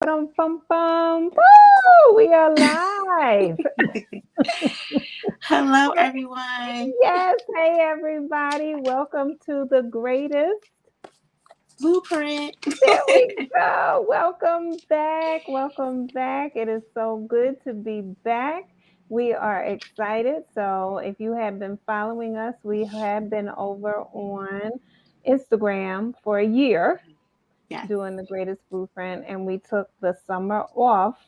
Ba-dum-bum-bum. Woo! We are live. Hello, everyone. Yes. Hey, everybody. Welcome to the greatest. Blueprint. There we go. Welcome back. Welcome back. It is so good to be back. We are excited. So, if you have been following us, we have been over on Instagram for a year Yes. doing the greatest blueprint, and we took the summer off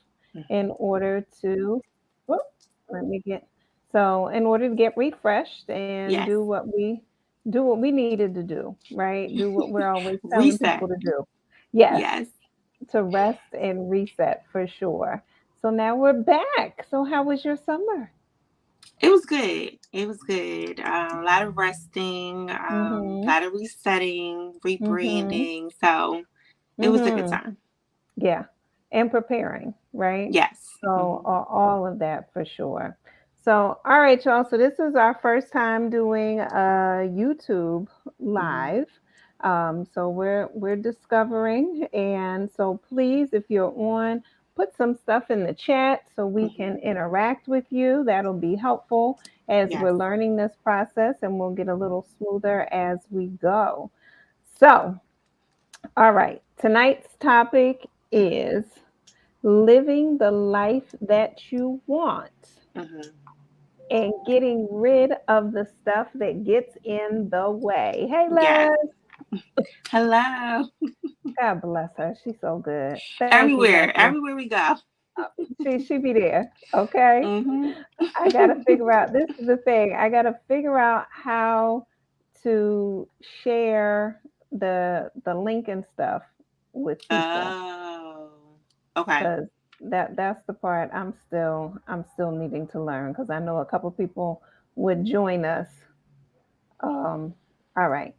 in order to whoop, let me get in order to get refreshed and Yes. do what we needed to do, right? Do what we're always telling people Reset. to do. Yes, Yes. to rest and reset for sure. So now we're back. So how was your summer? It was good. It was good. A lot of resting, a Mhm. lot of resetting, Mhm. rebranding. So it was a good Mhm. time. Yeah, and preparing, right? Yes. So all of that for sure. So all right, y'all. So this is our first time doing a YouTube Mhm. live. So we're discovering, and so please, if you're on, put some stuff in the chat so we can Mhm. interact with you. That'll be helpful as Yes. we're learning this process, and we'll get a little smoother as we go. So all right, tonight's topic is living the life that you want Mhm. and getting rid of the stuff that gets in the way. Hey, Yes. Les. Hello. God bless her. She's so good. Thank you, Everywhere. Leslie. Everywhere we go. She be there. Okay. Mhm. I gotta figure out. This is the thing. I gotta figure out how to share the link and stuff with people Oh. Okay. because that's the part I'm still needing to learn because I know a couple people would join us. All right.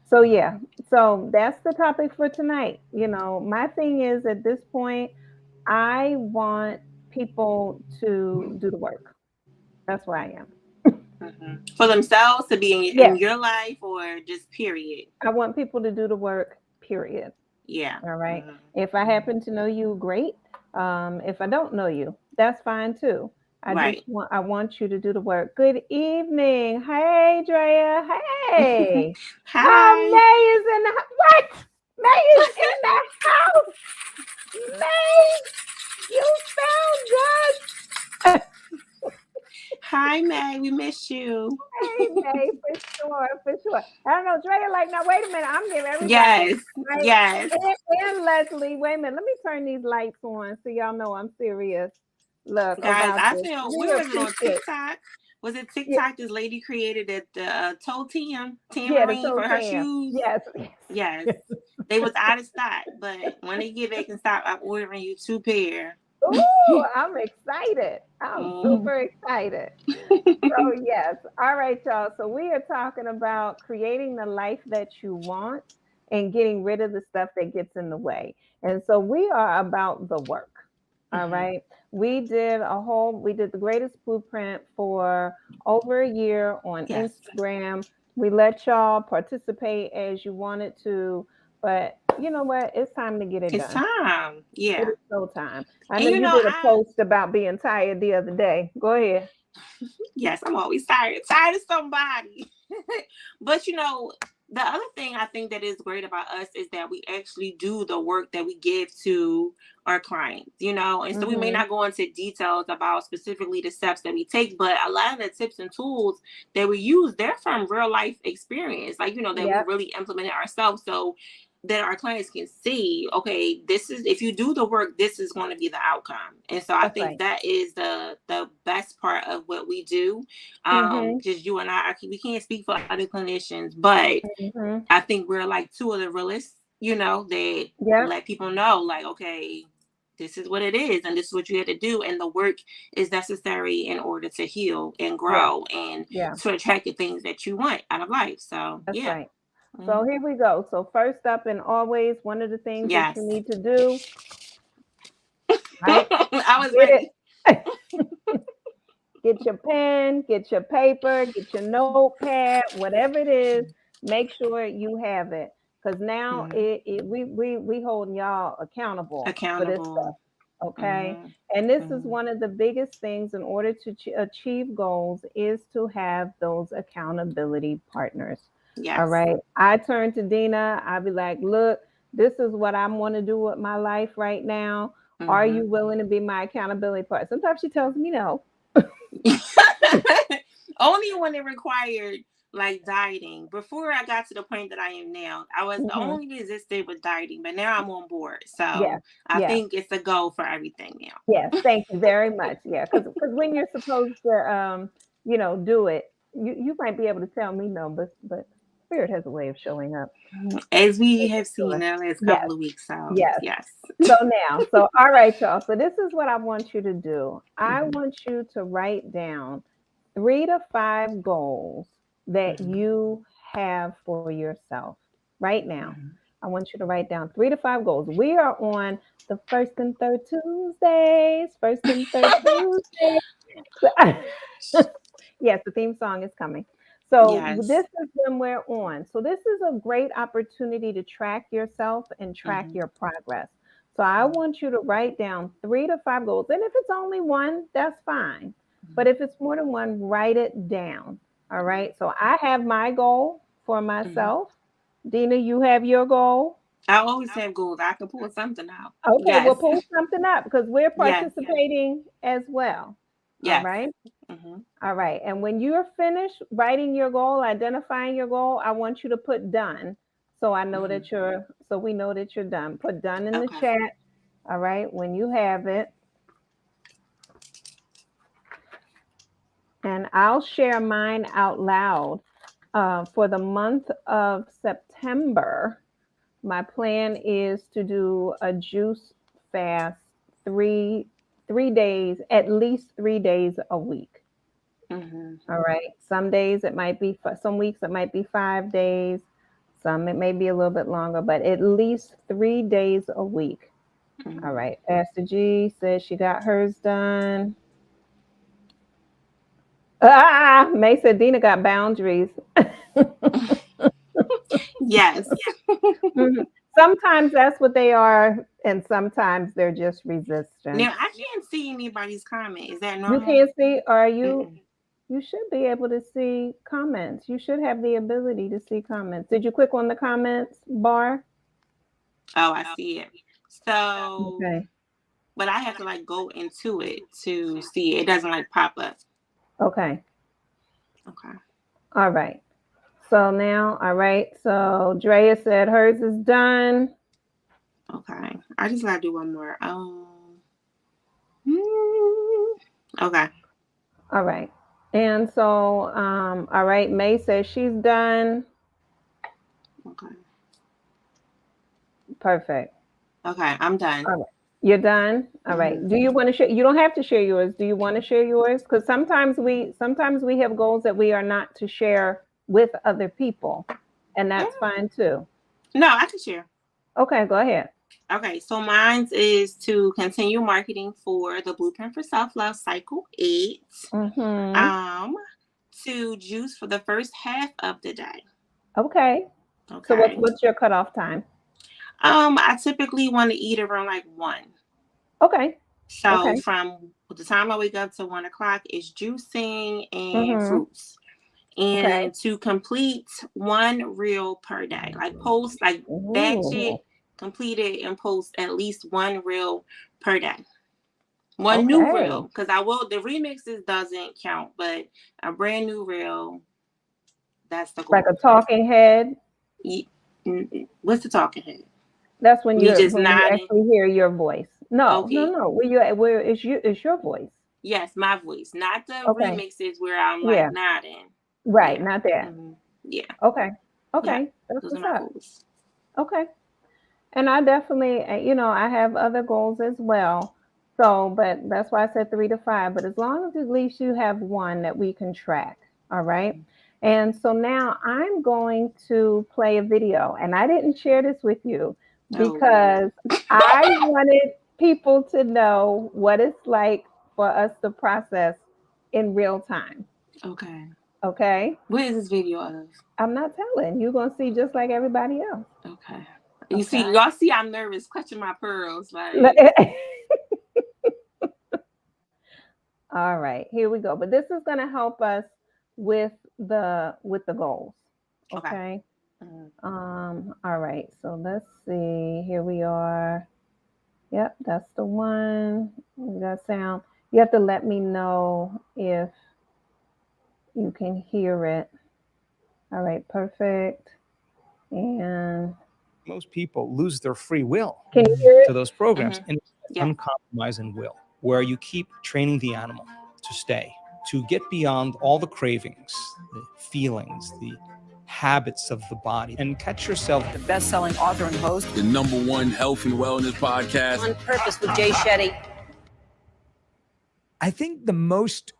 So yeah, so that's the topic for tonight. My thing is at this point, I want people to do the work. That's where I am. For themselves to be in Yes, your life or just period. I want people to do the work. Period. Yeah. All right. Hmm. If I happen to know you, great. If I don't know you, that's fine too. Right. I want you to do the work. Good evening. Hey, Drea. Hey. Oh, Hi. May is in the what? May is in the house. May, you sound good. Hi, May. We miss you. Hey, May, for sure, for sure. I don't know, Drea. Like, now wait a minute. I'm giving everybody Yes. right. Yes. And Leslie, wait a minute. Let me turn these lights on so y'all know I'm serious. Look Guys, about I this. feel, We where was it on appreciate. TikTok? Was it Yeah, TikTok this lady created that told yeah, the Tamarine toe for her tam. shoes? Yes, Yes. yes. They was out of stock, but when they get back in stock, I'm ordering you two pair. Ooh, I'm excited. I'm Mhm. super excited. So yes. All right, y'all. So we are talking about creating the life that you want and getting rid of the stuff that gets in the way. And so we are about the work. All Mhm. right. We did the greatest blueprint for over a year on Yes. Instagram. We let y'all participate as you wanted to, but you know what? It's time to get it It's done. time. It Yeah. is so time. I And know you you know, did a post about being tired the other day. Go ahead. yes, I'm always tired. Tired of somebody. But the other thing I think that is great about us is that we actually do the work that we give to our clients. And so we may Mm-hmm. not go into details about specifically the steps that we take, but a lot of the tips and tools that we use, they're from real life experience, that we Yep. really implemented ourselves. So that our clients can see, okay, this is, if you do the work, this is going to be the outcome. And so I That's think right. that is the best part of what we do. Mm-hmm. Just you and we can't speak for other clinicians, but Mm-hmm. I think we're like two of the realists, that Yep. let people know, like, okay, this is what it is, and this is what you have to do, and the work is necessary in order to heal and Yeah. grow and Yeah. to attract the things that you want out of life. So That's yeah. right. So Hmm. here we go. So first up and always one of the things that you Yes. need to do, right? I was Get ready. it. Get your pen, get your paper, get your notepad, whatever it is, make sure you have it. because now Mm-hmm. we holding y'all accountable for this stuff. Accountable. Okay. Mm-hmm. And this is Mm-hmm. one of the biggest things in order to achieve goals is to have those accountability partners. All Yes. right. I turn to Dina. I'll be like, look, this is what I want to do with my life right now. Are Mm-hmm. you willing to be my accountability partner? Sometimes she tells me no. Only when it required like dieting. Before I got to the point that I am now, I was Hmm. only resistant with dieting, but now I'm on board. So Yes. I Yes. think it's a goal for everything now. Yes, thank you very much. Yeah, because when you're supposed to, do it, you might be able to tell me no, but spirit has a way of showing up. As we Make have seen sure. the last Yes, couple of weeks. So yes. yes. So all right, y'all. So this is what I want you to do. I Mm-hmm. want you to write down 3 to 5 goals that Mm-hmm. you have for yourself right now. Mm-hmm. I want you to write down 3 to 5 goals. We are on the first and third Tuesdays. First and third Tuesdays. Yes, the theme song is coming. So Yes. this is when we're on. So this is a great opportunity to track yourself and track Mm-hmm. your progress. So I want you to write down 3 to 5 goals. And if it's only one, that's fine. But if it's more than one, write it down. All right. So I have my goal for Mm-hmm. myself. Dina, you have your goal. I always have goals. I can pull something out. Okay, we'll Yes. pull something up because we're Yes. participating as well. All Yes. right. Mm-hmm. All right. And when you're finished writing your goal, identifying your goal, I want you to put done. So Mm-hmm. we know that you're done. Put done in the Okay. chat. All right. When you have it. And I'll share mine out loud. For the month of September, my plan is to do a juice fast three, 3 days, at least 3 days a week. Mm-hmm. All right. Some days it might be, some weeks it might be 5 days. Some it may be a little bit longer, but at least 3 days a week. All Mm-hmm. right. Pastor G says she got hers done. May said Dina got boundaries. Yes. Mhm. Sometimes that's what they are, and sometimes they're just Now resistance. I can't see anybody's comment. Is that You normal? can't see, or Mm-mm. you should be able to see comments. You should have the ability to see comments. Did you click on the comments bar? Oh, I see it. So, Okay. but I have to like go into it to see it. It doesn't like pop up. Okay. Okay. All right. So now, all right. So Drea said hers is done. Okay. I just gotta do one more. Mm, okay. All right. And so, all right. May says she's done. Okay. Perfect. Okay. I'm done. All right. You're done. All right. Hmm. Do you want to share? You don't have to share yours. Do you want to share yours? Because sometimes we have goals that we are not to share with other people, and that's fine too. No, I can share. Okay, go ahead. Okay, so mine is to continue marketing for the Blueprint for Self Love Cycle 8. Mm-hmm. Um, to juice for the first half of the day. Okay. So Okay. what's your cutoff time? I typically want to eat around like 1. Okay. So Okay. from the time I wake up to 1 o'clock is juicing and Mm-hmm. fruits. Okay. And to complete 1 reel per day, like post, like batch Ooh. it, complete it, and post at least 1 reel per day. One new Okay. reel, because I will. The remixes doesn't count, but a brand new reel. That's the Like a goal. talking head. What's the talking head? That's Me just when you nodding. actually hear your voice. No, no, Okay. no. Where it's your voice. Yes, my voice, not the Okay. remixes where I'm like Yeah. nodding. Right. Yeah. Not that. Hmm. Yeah. Okay. Yeah. Okay. That's Those are what's my up. goals. Okay. And I definitely, I have other goals as well. So, but that's why I said 3 to 5. But as long as at least you have one that we can track. All right. And so now I'm going to play a video. And I didn't share this with you Oh Lord. because I wanted people to know what it's like for us to process in real time. Okay. Okay. What is this video of? I'm not telling. You're going to see just like everybody else. Okay. You see, Okay. y'all see, I'm nervous, clutching my pearls. Like, All right, here we go. But this is going to help us with the goals. okay. Okay. Mhm. All right. So let's see. Here we are. Yep, that's the one. We got sound. You have to let me know if you can hear it. All right, perfect. And Most people lose their free will can you hear to it? those programs, Mhm. and Yeah. uncompromising will, where you keep training the animal to stay, to get beyond all the cravings, the feelings, the habits of the body, and catch yourself. The best-selling author and host, the #1 health and wellness podcast, On Purpose with G.R.E.A.T.E.S.T. I think the most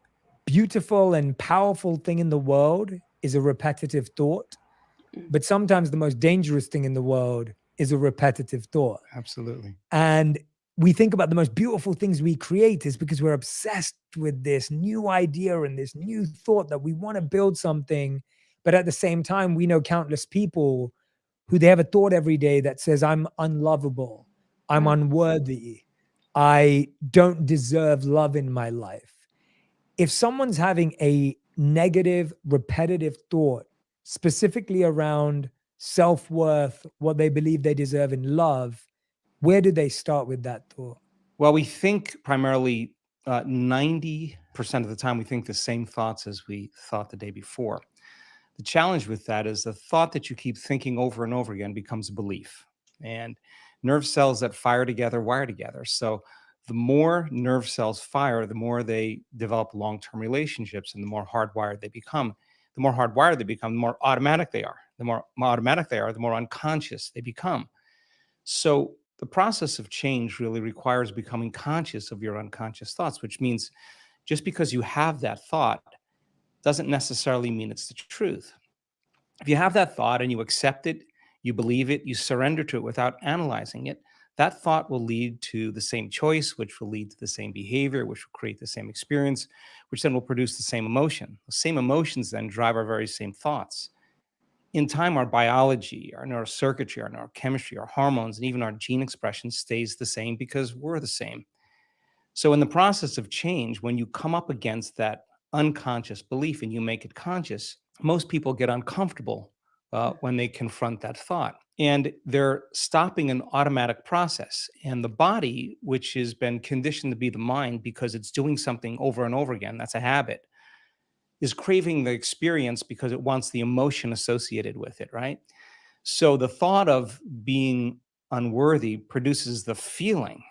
beautiful and powerful thing in the world is a repetitive thought. But sometimes the most dangerous thing in the world is a repetitive thought. Absolutely. And we think about the most beautiful things we create is because we're obsessed with this new idea and this new thought that we want to build something. But at the same time, we know countless people who they have a thought every day that says, I'm unlovable, I'm unworthy, I don't deserve love in my life. If someone's having a negative, repetitive thought, specifically around self-worth, what they believe they deserve in love, where do they start with that thought? Well, we think primarily 90% of the time we think the same thoughts as we thought the day before. The challenge with that is the thought that you keep thinking over and over again becomes a belief. And nerve cells that fire together wire together. So the more nerve cells fire, the more they develop long-term relationships and the more hardwired they become. The more hardwired they become, the more automatic they are. The more automatic they are, the more unconscious they become. So the process of change really requires becoming conscious of your unconscious thoughts, which means just because you have that thought doesn't necessarily mean it's the truth. If you have that thought and you accept it, you believe it, you surrender to it without analyzing it, that thought will lead to the same choice, which will lead to the same behavior, which will create the same experience, which then will produce the same emotion. The same emotions then drive our very same thoughts. In time, our biology, our neurocircuitry, our neurochemistry, our hormones, and even our gene expression stays the same because we're the same. So in the process of change, when you come up against that unconscious belief and you make it conscious, most people get uncomfortable when they confront that thought. And they're stopping an automatic process. And the body, which has been conditioned to be the mind because it's doing something over and over again, that's a habit, is craving the experience because it wants the emotion associated with it, right? So the thought of being unworthy produces the feeling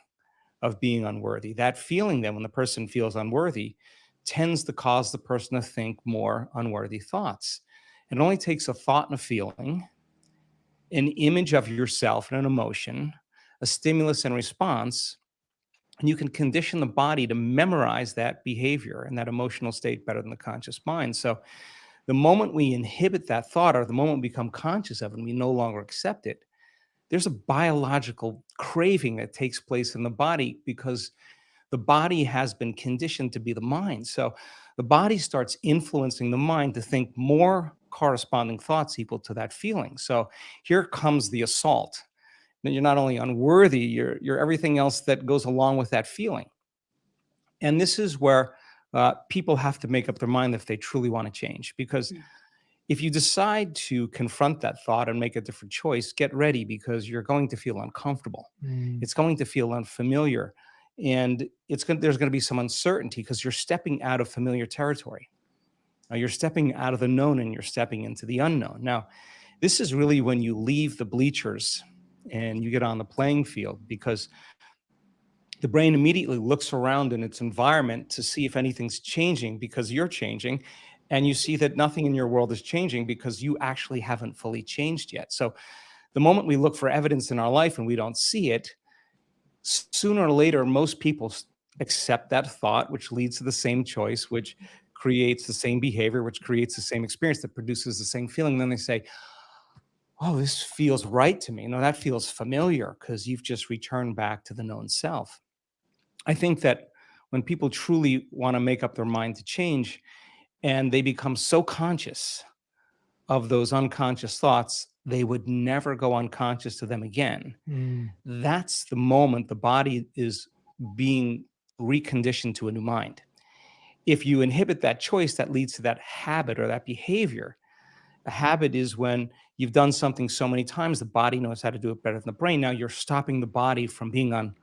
of being unworthy. That feeling, then, when the person feels unworthy, tends to cause the person to think more unworthy thoughts. It only takes a thought and a feeling, an image of yourself and an emotion, a stimulus and response, and you can condition the body to memorize that behavior and that emotional state better than the conscious mind. So the moment we inhibit that thought or the moment we become conscious of it and we no longer accept it, there's a biological craving that takes place in the body because the body has been conditioned to be the mind. So the body starts influencing the mind to think more corresponding thoughts equal to that feeling. So here comes the assault. That you're not only unworthy, you're everything else that goes along with that feeling. And this is where people have to make up their mind if they truly want to change. Because if you decide to confront that thought and make a different choice, get ready because you're going to feel uncomfortable. It's going to feel unfamiliar. And there's going to be some uncertainty because you're stepping out of familiar territory. You're stepping out of the known and you're stepping into the unknown. Now, this is really when you leave the bleachers and you get on the playing field because the brain immediately looks around in its environment to see if anything's changing because you're changing. And you see that nothing in your world is changing because you actually haven't fully changed yet. So the moment we look for evidence in our life and we don't see it, sooner or later, most people accept that thought, which leads to the same choice, which creates the same behavior, which creates the same experience that produces the same feeling. Then they say, oh, this feels right to me. No, that feels familiar because you've just returned back to the known self. I think that when people truly want to make up their mind to change and they become so conscious of those unconscious thoughts, they would never go unconscious to them again. Mm. That's the moment the body is being reconditioned to a new mind. If you inhibit that choice, that leads to that habit or that behavior. A habit is when you've done something so many times, the body knows how to do it better than the brain. Now you're stopping the body from being on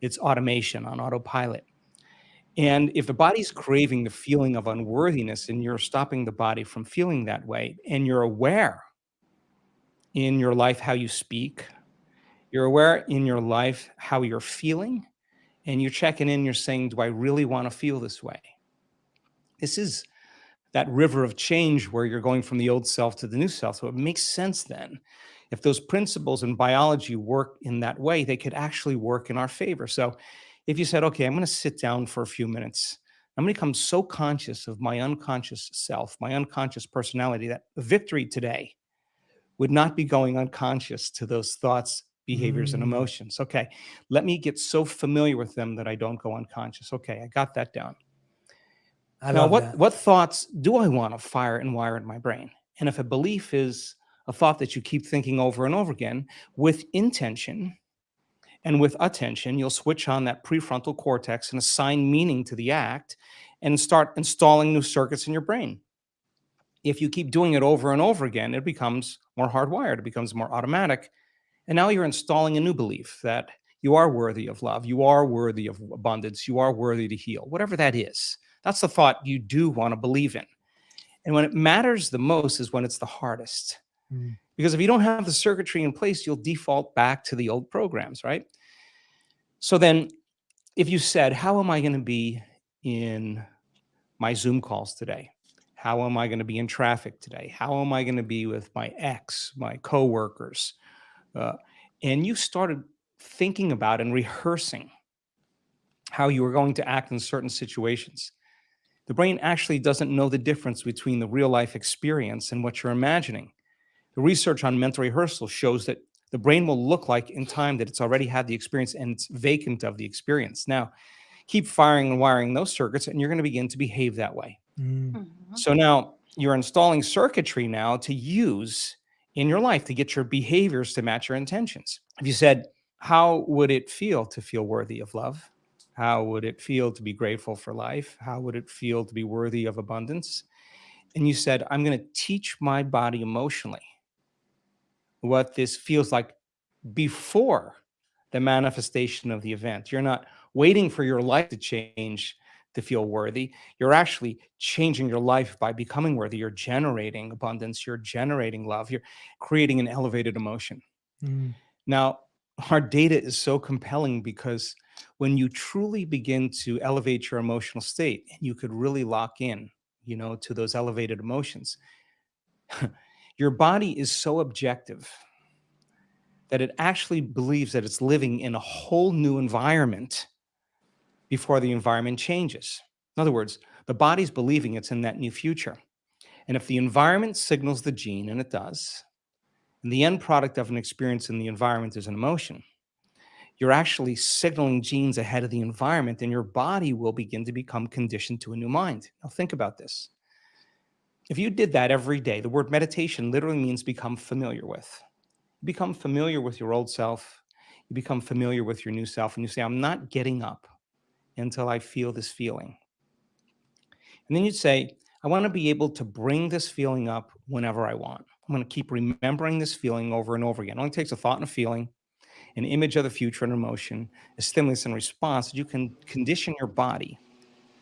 its automation, on autopilot. And if the body's craving the feeling of unworthiness and you're stopping the body from feeling that way, and you're aware in your life how you speak, you're aware in your life how you're feeling, and you're checking in, you're saying, do I really want to feel this way? This is that river of change where you're going from the old self to the new self. So it makes sense then. If those principles in biology work in that way, they could actually work in our favor. So if you said, okay, I'm going to sit down for a few minutes, I'm going to become so conscious of my unconscious self, my unconscious personality, that victory today would not be going unconscious to those thoughts, behaviors, and emotions. Okay, let me get so familiar with them that I don't go unconscious. Okay, I got that down. I Now, love that. what thoughts do I want to fire and wire in my brain? And if a belief is a thought that you keep thinking over and over again, with intention and with attention, you'll switch on that prefrontal cortex and assign meaning to the act and start installing new circuits in your brain. If you keep doing it over and over again, it becomes more hardwired, it becomes more automatic. And now you're installing a new belief that you are worthy of love, you are worthy of abundance, you are worthy to heal, whatever that is. That's the thought you do want to believe in. And when it matters the most is when it's the hardest. Mm. Because if you don't have the circuitry in place, you'll default back to the old programs, right? So then if you said, how am I going to be in my Zoom calls today? How am I going to be in traffic today? How am I going to be with my ex, my coworkers? And you started thinking about and rehearsing how you were going to act in certain situations. The brain actually doesn't know the difference between the real life experience and what you're imagining. The research on mental rehearsal shows that the brain will look like in time that it's already had the experience and it's vacant of the experience. Now, keep firing and wiring those circuits and you're going to begin to behave that way. Mm. So now you're installing circuitry now to use in your life to get your behaviors to match your intentions. If you said, how would it feel to feel worthy of love? How would it feel to be grateful for life? How would it feel to be worthy of abundance? And you said, I'm going to teach my body emotionally what this feels like before the manifestation of the event. You're not waiting for your life to change to feel worthy. You're actually changing your life by becoming worthy. You're generating abundance. You're generating love. You're creating an elevated emotion. Mm. Now, our data is so compelling because when you truly begin to elevate your emotional state, and you could really lock in, to those elevated emotions, your body is so objective that it actually believes that it's living in a whole new environment before the environment changes. In other words, the body's believing it's in that new future. And if the environment signals the gene, and it does, and the end product of an experience in the environment is an emotion, you're actually signaling genes ahead of the environment, and your body will begin to become conditioned to a new mind. Now, think about this. If you did that every day, the word meditation literally means become familiar with. You become familiar with your old self, you become familiar with your new self, and you say, I'm not getting up until I feel this feeling. And then you'd say, I want to be able to bring this feeling up whenever I want. I'm going to keep remembering this feeling over and over again. It only takes a thought and a feeling, an image of the future and emotion, a stimulus and response. You can condition your body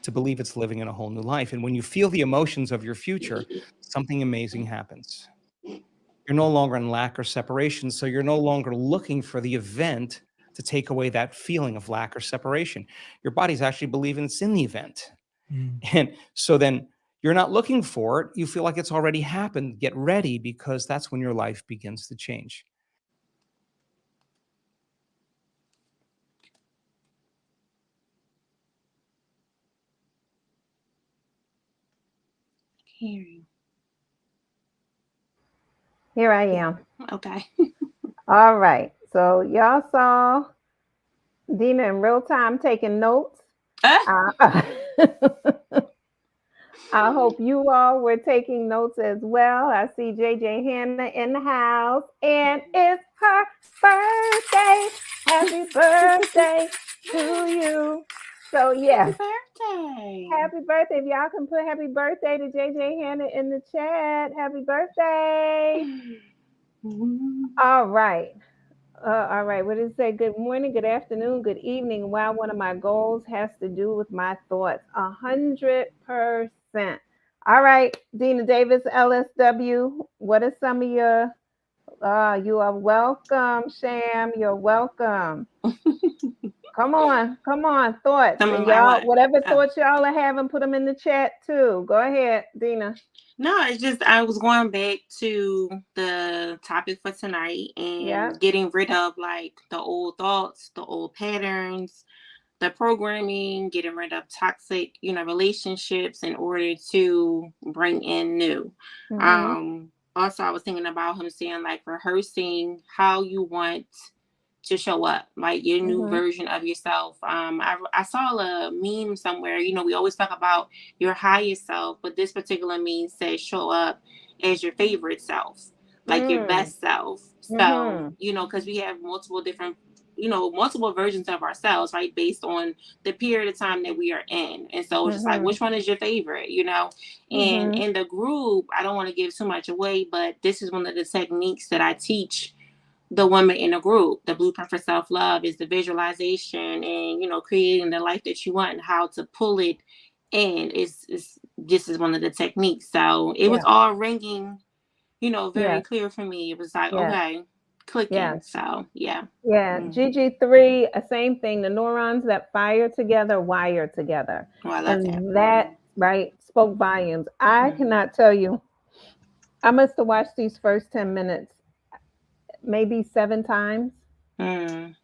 to believe it's living in a whole new life. And when you feel the emotions of your future, something amazing happens. You're no longer in lack or separation. So you're no longer looking for the event to take away that feeling of lack or separation. Your body's actually believing it's in the event. Mm. And so then you're not looking for it. You feel like it's already happened. Get ready, because that's when your life begins to change. Hearing. Here I am. Okay. All right. So y'all saw Dina in real time taking notes. Uh, I hope you all were taking notes as well. I see JJ Hannah in the house, and it's her birthday. Happy birthday to you. So, Happy yes, birthday. happy birthday. If y'all can put happy birthday to JJ Hannah in the chat. Happy birthday. All right. All right. What did it say? Good morning, good afternoon, good evening. Wow, one of my goals has to do with my thoughts. 100%. All right, Dina Davis, LSW. What are some of your? You are welcome, Sham. You're welcome. Come on. Thoughts Some of and my y'all, what? whatever thoughts y'all are having, put them in the chat too. Go ahead, Dina. No, it's just I was going back to the topic for tonight Yeah. and getting rid of like the old thoughts, the old patterns, the programming, getting rid of toxic, relationships in order to bring in new. Mm-hmm. Also, I was thinking about him saying like rehearsing how you want to show up, like your new Mm-hmm. version of yourself. I saw a meme somewhere. We always talk about your highest self, but this particular meme says show up as your favorite self, like your Mm. best self. So, Mm-hmm. because we have multiple different, multiple versions of ourselves, right, based on the period of time that we are in. And so it's just like, Mm-hmm. which one is your favorite, And Mm-hmm. in the group, I don't want to give too much away, but this is one of the techniques that I teach the women in a group. The blueprint for self-love is the visualization and creating the life that you want and how to pull it in is this is one of the techniques. So it was Yeah. all ringing, very Yeah. clear for me. It was like, Yeah. okay, clicking. Yes. So yeah. Yeah, Mm. GG3, same thing. The neurons that fire together wire together. Oh, I love that. And that, right, spoke volumes. I Mm. cannot tell you, I must have watched these first 10 minutes maybe 7 times, Mm.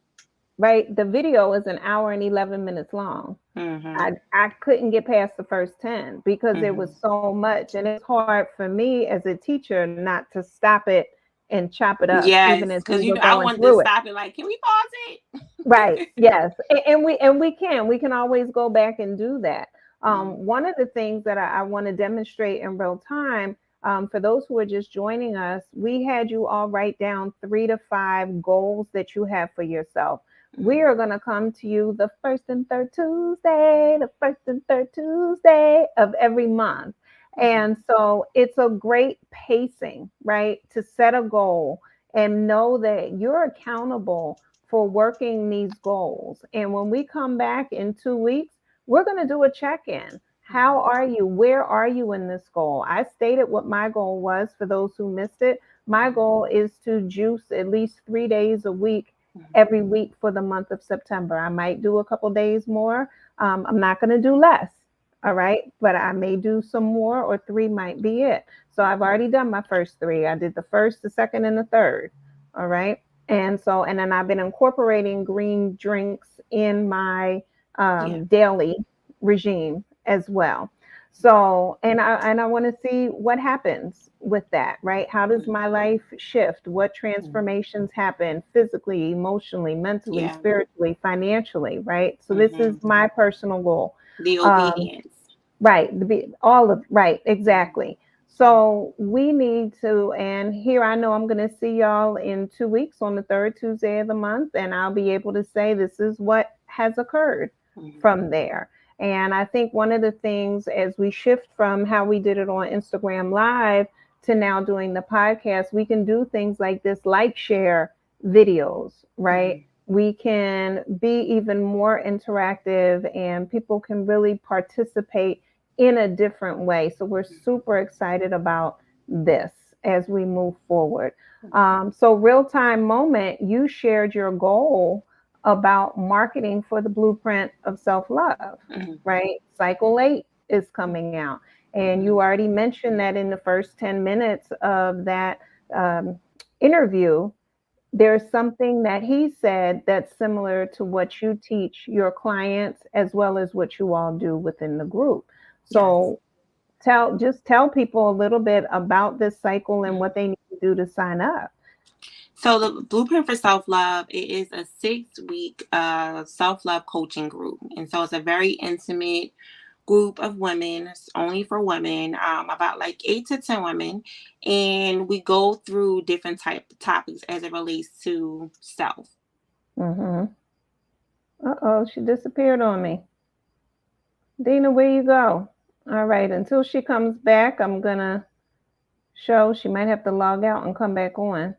right? The video is an hour and 11 minutes long. Mm-hmm. I couldn't get past the first 10 because there was Mm-hmm. so much. And it's hard for me as a teacher not to stop it and chop it up, even Yes, as we because were I going wanted to through it. stop it. Like, can we pause Right. it? Yes. And we can always go back and do that. Mm. One of the things that I want to demonstrate in real time, for those who are just joining us, we had you all write down 3 to 5 goals that you have for yourself. We Mm. are going to come to you the first and third Tuesday of every month. Mm. And so it's a great pacing, right? To set a goal and know that you're accountable for working these goals. And when we come back in 2 weeks, we're going to do a check in. How are you? Where are you in this goal? I stated what my goal was for those who missed it. My goal is to juice at least 3 days a week, every week for the month of September. I might do a couple days more. I'm not going to do less. All right. But I may do some more, or 3 might be it. So I've already done my first 3. I did the first, the second, and the third. All right. And then I've been incorporating green drinks in my Yeah. daily regime as well. So, and I want to see what happens with that, right? How does my life shift? What Mm. transformations happen physically, emotionally, mentally, Yeah. spiritually, financially, right? So this is Mm-hmm. my personal goal. The Um, obedience. Right, all of right, Mm-hmm. exactly. So we need to, and here I know I'm going to see y'all in 2 weeks on the third Tuesday of the month, and I'll be able to say this is what has occurred Mm-hmm. from there. And I think one of the things as we shift from how we did it on Instagram Live to now doing the podcast, we can do things like this, like share videos, right? Mm-hmm. We can be even more interactive and people can really participate in a different way. So we're super excited about this as we move forward. So, real time moment, you shared your goal about marketing for the blueprint of self love, Mm-hmm. right? Cycle 8 is coming out. And you Mm-hmm. already mentioned that in the first 10 minutes of that um, interview, there's something that he said that's similar to what you teach your clients as well as what you all do within the group. Yes. So tell people a little bit about this cycle and what they need to do to sign up. So the Blueprint for Self Love, it is a 6-week self love coaching group, and so it's a very intimate group of women. It's only for women, about like 8 to 10 women, and we go through different topics as it relates to self. Mm-hmm. Uh-oh, she disappeared on me. Dina, where you go? All right, until she comes back, I'm gonna show. She might have to log out and come back on.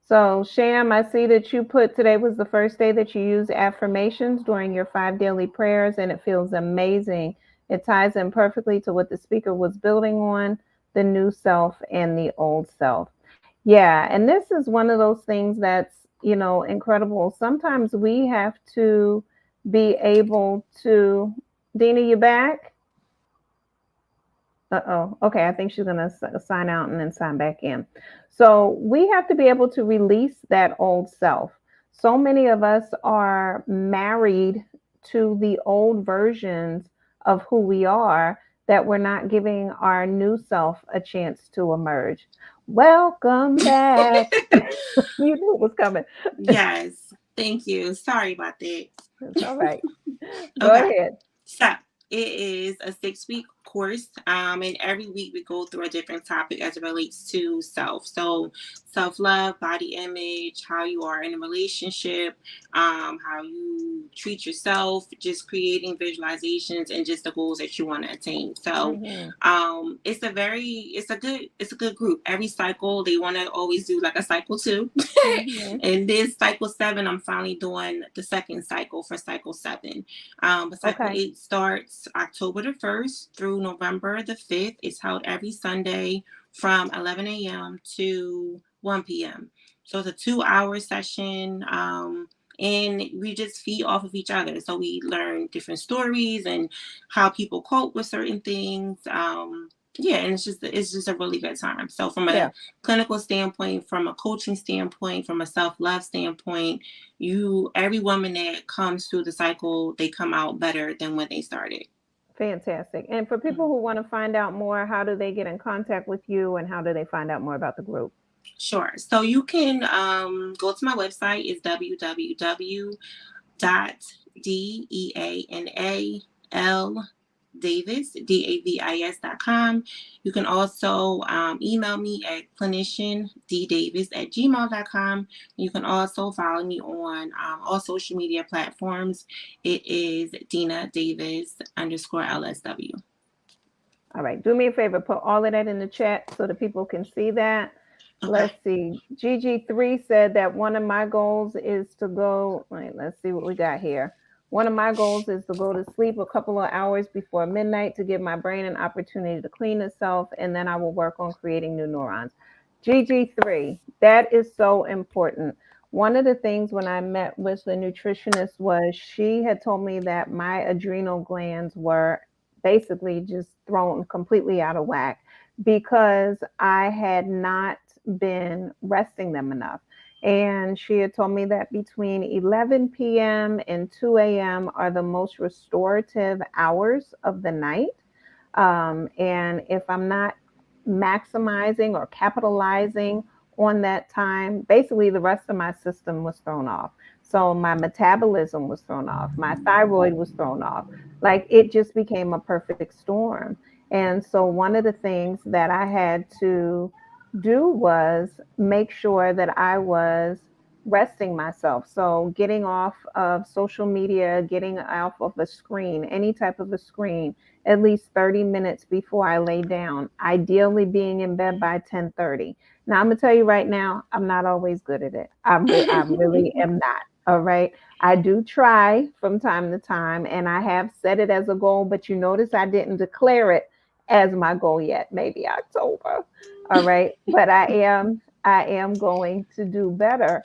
So, Sham, I see that you put today was the first day that you used affirmations during your 5 daily prayers, and it feels amazing. It ties in perfectly to what the speaker was building on, the new self and the old self. Yeah, and this is one of those things that's, incredible. Sometimes we have to be able to. Dina, you back? Uh-oh. Okay, I think she's going to sign out and then sign back in. So we have to be able to release that old self. So many of us are married to the old versions of who we are that we're not giving our new self a chance to emerge. Welcome back. You knew it was coming. Yes, thank you. Sorry about that. It's all right. Go Okay. ahead. So it is a 6 week course, and every week we go through a different topic as it relates to self. So self love, body image, how you are in a relationship, how you treat yourself, just creating visualizations and just the goals that you want to attain. So Hmm. it's a good group. Every cycle they want to always do like a cycle 2, Hmm. and this cycle 7, I'm finally doing the second cycle for cycle 7. But cycle Okay. 8 starts October the 1st through November the 5th. It's held every Sunday from 11 a.m. to 1 p.m. So it's a 2 hour session. And we just feed off of each other. So we learn different stories and how people cope with certain things. Yeah, and it's just a really good time. So from a Yeah. clinical standpoint, from a coaching standpoint, from a self-love standpoint, every woman that comes through the cycle, they come out better than when they started. Fantastic. And for people who want to find out more, how do they get in contact with you and how do they find out more about the group? Sure. So you can go to my website. It's www.DEANALDavis.com. You can also email me at clinicianddavis@gmail.com. You can also follow me on all social media platforms. It is Dina Davis _LSW. All right. Do me a favor, put all of that in the chat so that people can see that. Okay. Let's see. GG3 said that one of my goals is to go. Wait, let's see what we got here. One of my goals is to go to sleep a couple of hours before midnight to give my brain an opportunity to clean itself, and then I will work on creating new neurons. GG3, that is so important. One of the things when I met with the nutritionist was she had told me that my adrenal glands were basically just thrown completely out of whack because I had not been resting them enough. And she had told me that between 11 p.m. and 2 a.m. are the most restorative hours of the night. And if I'm not maximizing or capitalizing on that time, basically the rest of my system was thrown off. So my metabolism was thrown off, my thyroid was thrown off. Like it just became a perfect storm. And so one of the things that I had to do was make sure that I was resting myself. So getting off of social media, getting off of a screen, any type of a screen, at least 30 minutes before I lay down, ideally being in bed by 10:30. Now I'm gonna tell you right now, I'm not always good at it. I really am not. All right. I do try from time to time and I have set it as a goal, but you notice I didn't declare it as my goal yet, maybe October. All right. But I am going to do better.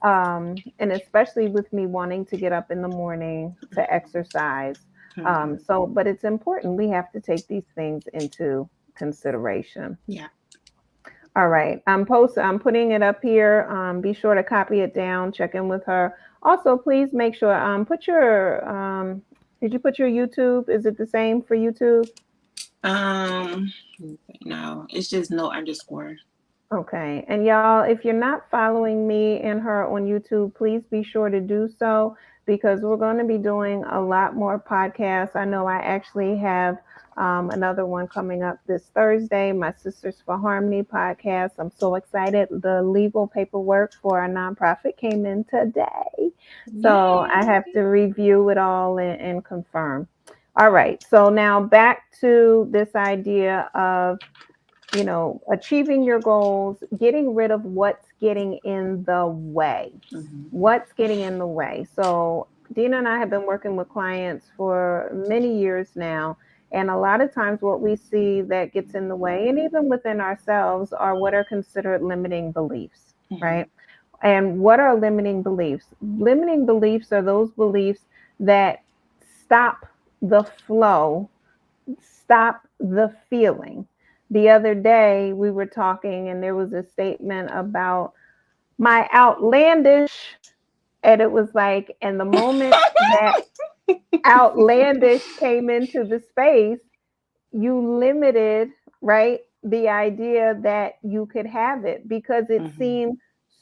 And especially with me wanting to get up in the morning to exercise. But it's important. We have to take these things into consideration. Yeah. All right. I'm putting it up here. Be sure to copy it down, check in with her. Also, please make sure, did you put your YouTube? Is it the same for YouTube? Um, no, it's just no underscore. Okay. And y'all, if you're not following me and her on YouTube, please be sure to do so because we're going to be doing a lot more podcasts. I know I actually have another one coming up this Thursday, my Sisters for Harmony podcast. I'm so excited. The legal paperwork for our nonprofit came in today. So I have to review it all and confirm. All right. So now back to this idea of, achieving your goals, getting rid of what's getting in the way. What's getting in the way? So, Dina and I have been working with clients for many years now. And a lot of times, what we see that gets in the way, and even within ourselves, are what are considered limiting beliefs, right? And what are limiting beliefs? Limiting beliefs are those beliefs that stop the flow, stop the feeling. The other day, we were talking, and there was a statement about my outlandish, and it was like, and the moment that outlandish came into the space, you limited, right, the idea that you could have it because it seemed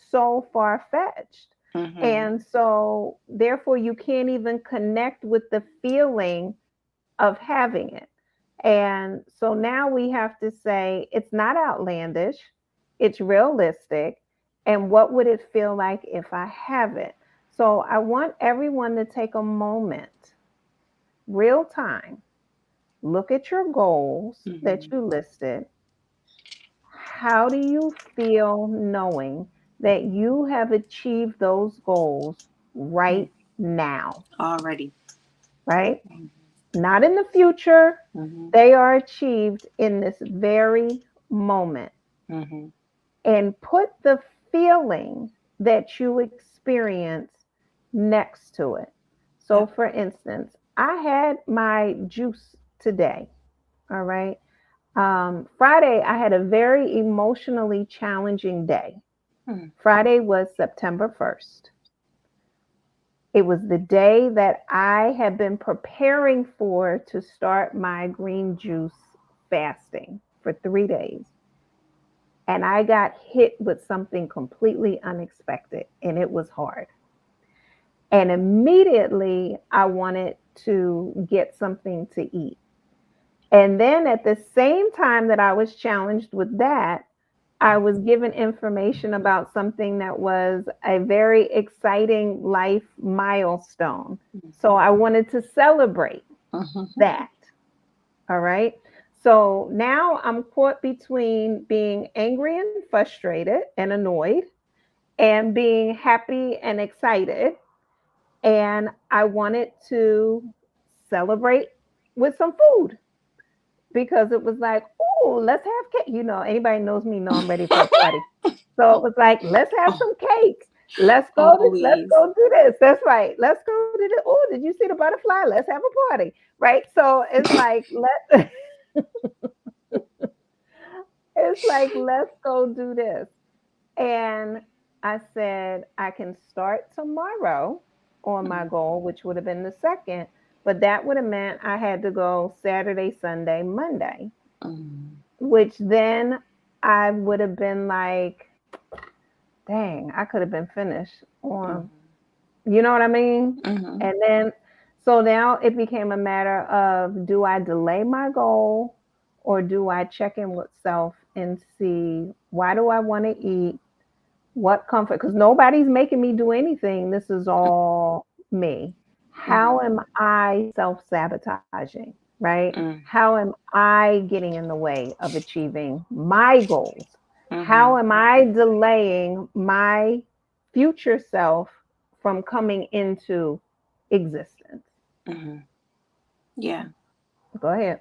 so far fetched. And so, therefore, you can't even connect with the feeling of having it. And so now we have to say it's not outlandish, it's realistic. And what would it feel like if I have it? So I want everyone to take a moment, real time, look at your goals that you listed. How do you feel knowing that you have achieved those goals right now? Already. Right? Not in the future. They are achieved in this very moment. And put the feeling that you experience next to it. So, for instance, I had my juice today. All right. Friday, I had a very emotionally challenging day. Friday was September 1st. It was the day that I had been preparing for to start my green juice fasting for 3 days. And I got hit with something completely unexpected, and it was hard. And immediately I wanted to get something to eat. And then at the same time that I was challenged with that, I was given information about something that was a very exciting life milestone. So I wanted to celebrate that. All right. So now I'm caught between being angry and frustrated and annoyed and being happy and excited. And I wanted to celebrate with some food because it was like, oh, let's have cake. Anybody knows me know I'm ready for a party. So it was like, let's have some cake. Let's Always. go do this. That's right. Let's go do this. Oh, did you see the butterfly? Let's have a party. Right. So it's like let's go do this. And I said, I can start tomorrow on my goal, which would have been the second, but that would have meant I had to go Saturday, Sunday, Monday, which then I would have been like, dang, I could have been finished on, you know what I mean? And then, so now it became a matter of, do I delay my goal or do I check in with self and see, why do I want to eat? What comfort? Because nobody's making me do anything. This is all me. How am I self sabotaging? Right? How am I getting in the way of achieving my goals? How am I delaying my future self from coming into existence? Yeah. Go ahead.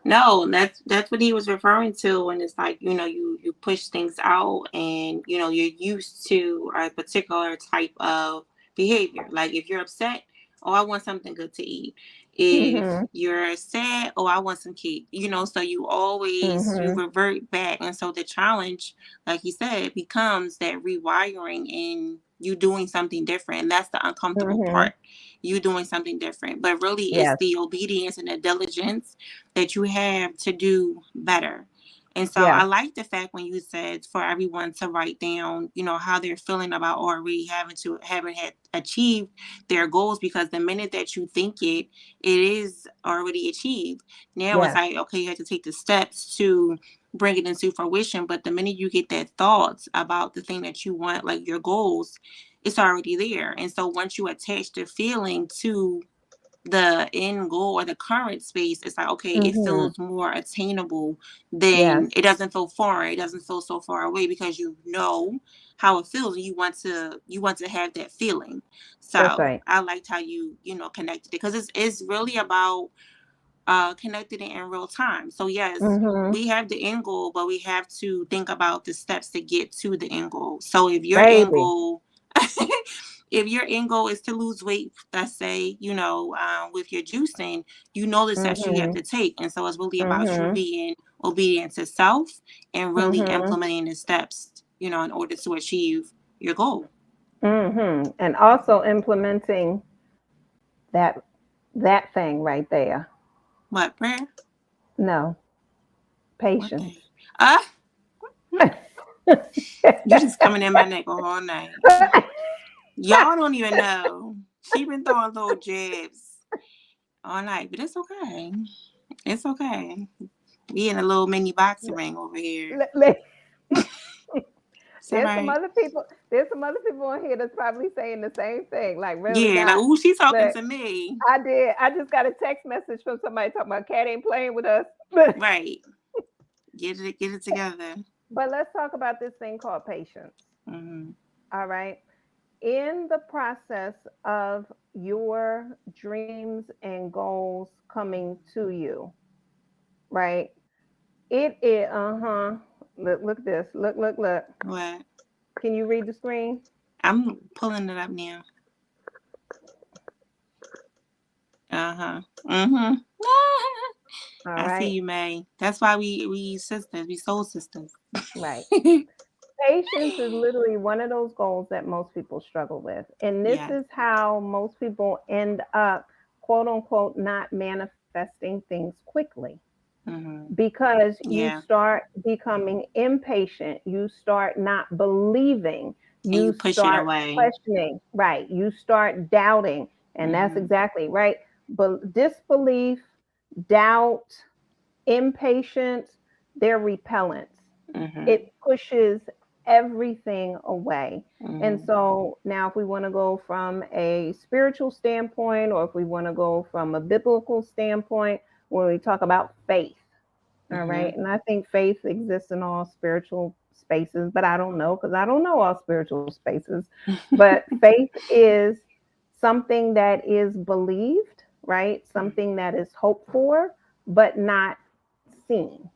No, that's what he was referring to when it's like, you push things out and you're used to a particular type of behavior. Like if you're upset, oh, I want something good to eat. If Mm-hmm. you're sad, oh, I want some cake. So you always you Mm-hmm. revert back. And so the challenge, like you said, becomes that rewiring and you doing something different. And that's the uncomfortable Mm-hmm. part. You doing something different. But really it's Yes. the obedience and the diligence that you have to do better. And so I like the fact when you said for everyone to write down, how they're feeling about already having had achieved their goals, because the minute that you think it is already achieved. Now it's like, okay, you have to take the steps to bring it into fruition. But the minute you get that thoughts about the thing that you want, like your goals, it's already there. And so once you attach the feeling to the end goal or the current space, it's like, okay, it feels more attainable than it doesn't feel foreign. It doesn't feel so far away because you know how it feels and you want to have that feeling. So I liked how you connected it, because it's really about connected it in real time. So yes, we have the end goal, but we have to think about the steps to get to the end goal. So if your end goal if your end goal is to lose weight, let's say, with your juicing, the steps you have to take. And so it's really about you being obedient to self and really implementing the steps, in order to achieve your goal. And also implementing that thing right there. What, prayer? No. Patience. You just coming in my neck all night. Y'all don't even know. She been throwing little jabs all night, but it's okay. It's okay. We in a little mini boxing ring over here. There's some other people on here that's probably saying the same thing. Like, really? Yeah, like, ooh, she's talking to me. I did. I just got a text message from somebody talking about Cat ain't playing with us. Right. Get it together. But let's talk about this thing called patience. All right. In the process of your dreams and goals coming to you, right? It is, look at this. Look. What? Can you read the screen? I'm pulling it up now. I see you, May. That's why we sisters. We soul sisters. Right. Patience is literally one of those goals that most people struggle with. And this is how most people end up, quote unquote, not manifesting things quickly. Because you start becoming impatient, you start not believing, you start questioning, right? You start doubting, and that's exactly right. But disbelief, doubt, impatience, they're repellents. It pushes everything away. And so now, if we want to go from a spiritual standpoint, or if we want to go from a biblical standpoint, when we talk about faith, all right. And I think faith exists in all spiritual spaces, but I don't know, because I don't know all spiritual spaces. But faith is something that is believed, right? Something that is hoped for, but not seen,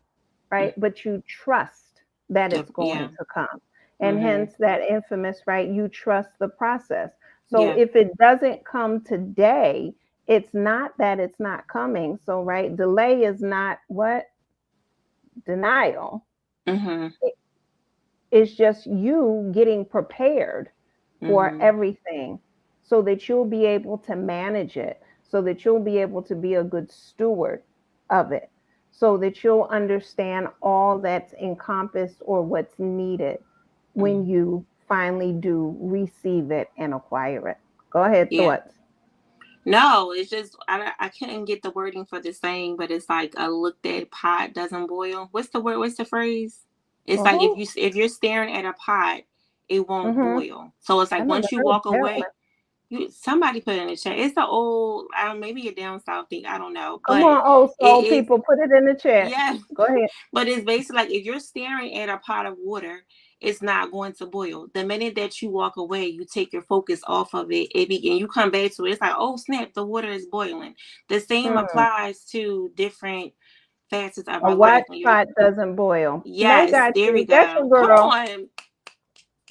right? But you trust that it's going to come. And hence that infamous, right? You trust the process. So if it doesn't come today, it's not that it's not coming. So, right, delay is not what? Denial. It's just you getting prepared for everything, so that you'll be able to manage it, so that you'll be able to be a good steward of it, so that you'll understand all that's encompassed or what's needed when you finally do receive it and acquire it. Go ahead, thoughts. No, it's just I couldn't get the wording for the saying, but it's like a looked at pot doesn't boil. What's the word? What's the phrase? It's like if you're staring at a pot, it won't boil. So it's like once you walk away, somebody put it in the chat. It's the old, maybe a down south thing. I don't know. Come on, old soul people, put it in the chat. Yeah, go ahead. But it's basically like if you're staring at a pot of water, it's not going to boil. The minute that you walk away, you take your focus off of it, and you come back to it. It's like, oh snap, the water is boiling. The same applies to different facets of our life. A pot doesn't boil. Yes, there we go. That's your girl. Come on.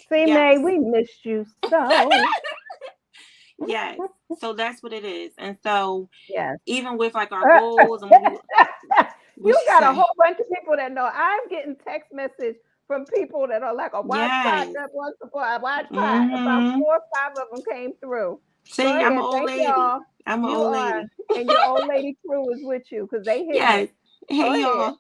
See, May, we missed you so. Yes. So that's what it is. And so yes, even with like our goals and you got a whole bunch of people that know. I'm getting text message from people that are like a watch pot that wants to put a watch pot. About 4 or 5 of them came through. See, I'm an old lady. Y'all. I'm an old lady. And your old lady crew is with you because they hit it. Hey, y'all.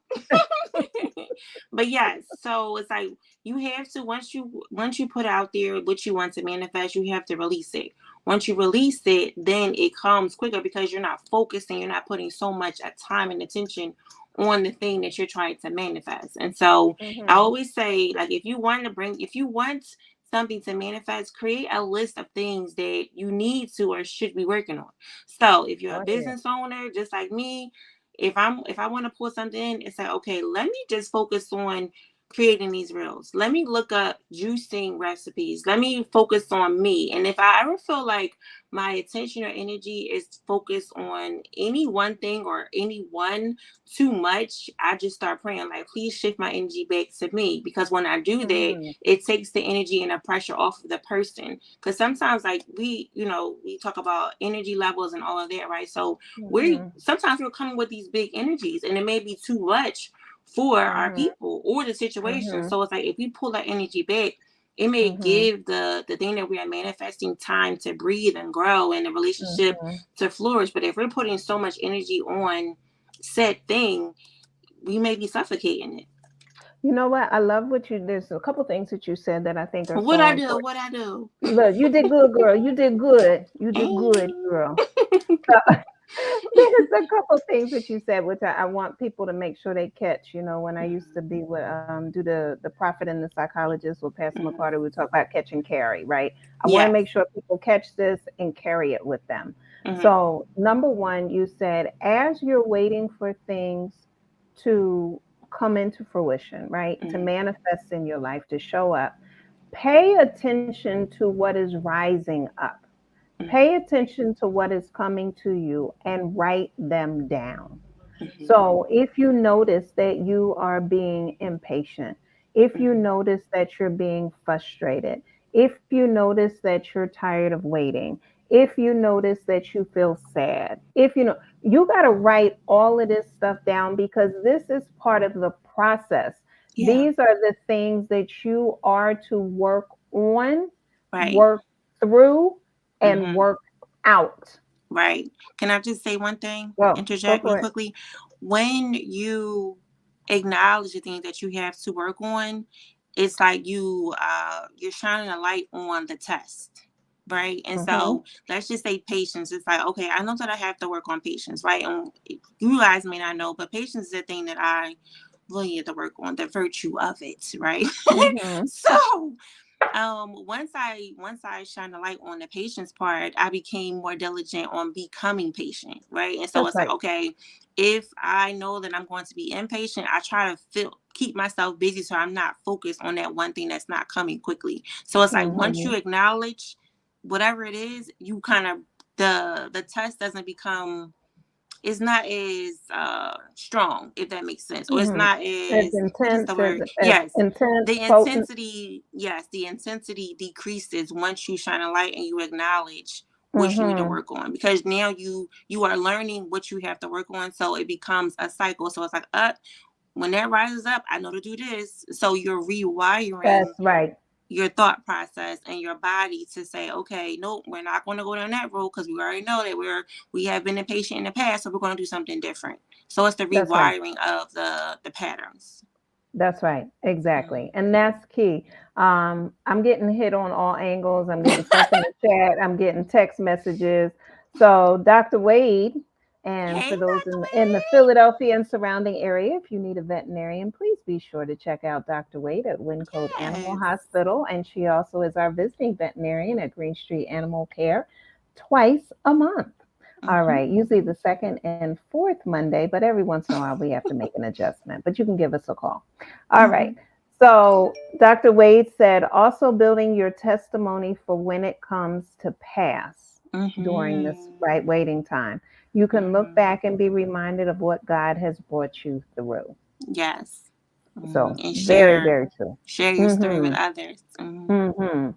But yes, so it's like you have to once you put out there what you want to manifest, you have to release it. Once you release it, then it comes quicker because you're not focusing, you're not putting so much time and attention on the thing that you're trying to manifest. And so I Mm-hmm. always say, like, if you want something to manifest, create a list of things that you need to or should be working on. So if you're Go a ahead. business owner, just like me, if I want to pull something in and say, okay, let me just focus on creating these reels. Let me look up juicing recipes. Let me focus on me. And if I ever feel like my attention or energy is focused on any one thing or anyone too much, I just start praying, like, please shift my energy back to me. Because when I do that, Mm-hmm. it takes the energy and the pressure off of the person. Because sometimes, like, we talk about energy levels and all of that, right? So Mm-hmm. sometimes we're coming with these big energies and it may be too much for our Mm-hmm. people or the situation. Mm-hmm. So it's like if we pull that energy back, it may Mm-hmm. give the thing that we are manifesting time to breathe and grow and the relationship Mm-hmm. to flourish. But if we're putting so much energy on said thing, we may be suffocating it. You know what? I love what you. There's a couple things that you said that I think are What so I do, important. what I do. Look, you did good, girl. You did good. You did good, girl. So, there's a couple things that you said, which I want people to make sure they catch. You know, when I used to be with do the prophet and the psychologist with Pastor Mhm. McCarter, we talk about catch and carry, right? I want to Yes. make sure people catch this and carry it with them. Mhm. So, number one, you said as you're waiting for things to come into fruition, right, to Mhm. manifest in your life, to show up, pay attention to what is rising up. Mhm. Pay attention to what is coming to you and write them down. Mhm. So, if you notice that you are being impatient, if you Mhm. notice that you're being frustrated, if you notice that you're tired of waiting, if you notice that you feel sad, if you got to write all of this stuff down because this is part of the process. Yeah. These are the things that you are to work on, Right. work through, and Mhm. work out. Right. Can I just say one thing? Go Interject real for it. quickly. When you acknowledge the things that you have to work on, it's like you're shining a light on the test. Right. And Hmm. so let's just say patience. It's like, okay, I know that I have to work on patience, right? And you guys may not know, but patience is a thing that I really have to work on, the virtue of it, right? Hmm. So once I shine the light on the patience part, I became more diligent on becoming patient, right? And so That's it's like, right. okay, if I know that I'm going to be impatient, I try to keep myself busy so I'm not focused on that one thing that's not coming quickly. So it's like once Hmm. you acknowledge whatever it is, you kind of the test doesn't become, it's not as strong, if that makes sense, or it's Hmm. not As as, what is the intense, word, yes, intense, the potent. intensity, yes, the intensity decreases once you shine a light and you acknowledge what you need to Hmm. work on, because now you are learning what you have to work on, so it becomes a cycle. So it's like, when that rises up, I know to do this. So you're rewiring That's right. your thought process and your body to say, okay, nope, we're not going to go down that road because we already know that we have been impatient in the past, so we're going to do something different. So it's the That's right. rewiring of the patterns. That's right. Mm. Exactly. And that's key. I'm getting hit on all angles. I'm getting stuff in the chat. I'm getting text messages. So, Dr. Wade, and Hey, for those Dr. in the Wade. Philadelphia and surrounding area, if you need a veterinarian, please be sure to check out Dr. Wade at Wincode Animal Yes. Hospital. And she also is our visiting veterinarian at Green Street Animal Care twice a month. All Mm-hmm. right, usually the second and fourth Monday, but every once in a while we have to make an adjustment. But you can give us a call. All Mm-hmm. right. So Dr. Wade said also building your testimony for when it comes to pass during this Mm-hmm. right waiting time. You can look Mm-hmm. back and be reminded of what God has brought you through. Yes. Mm-hmm. So And very, share very true. share your story with Mm-hmm. others. Mm-hmm. Mm-hmm.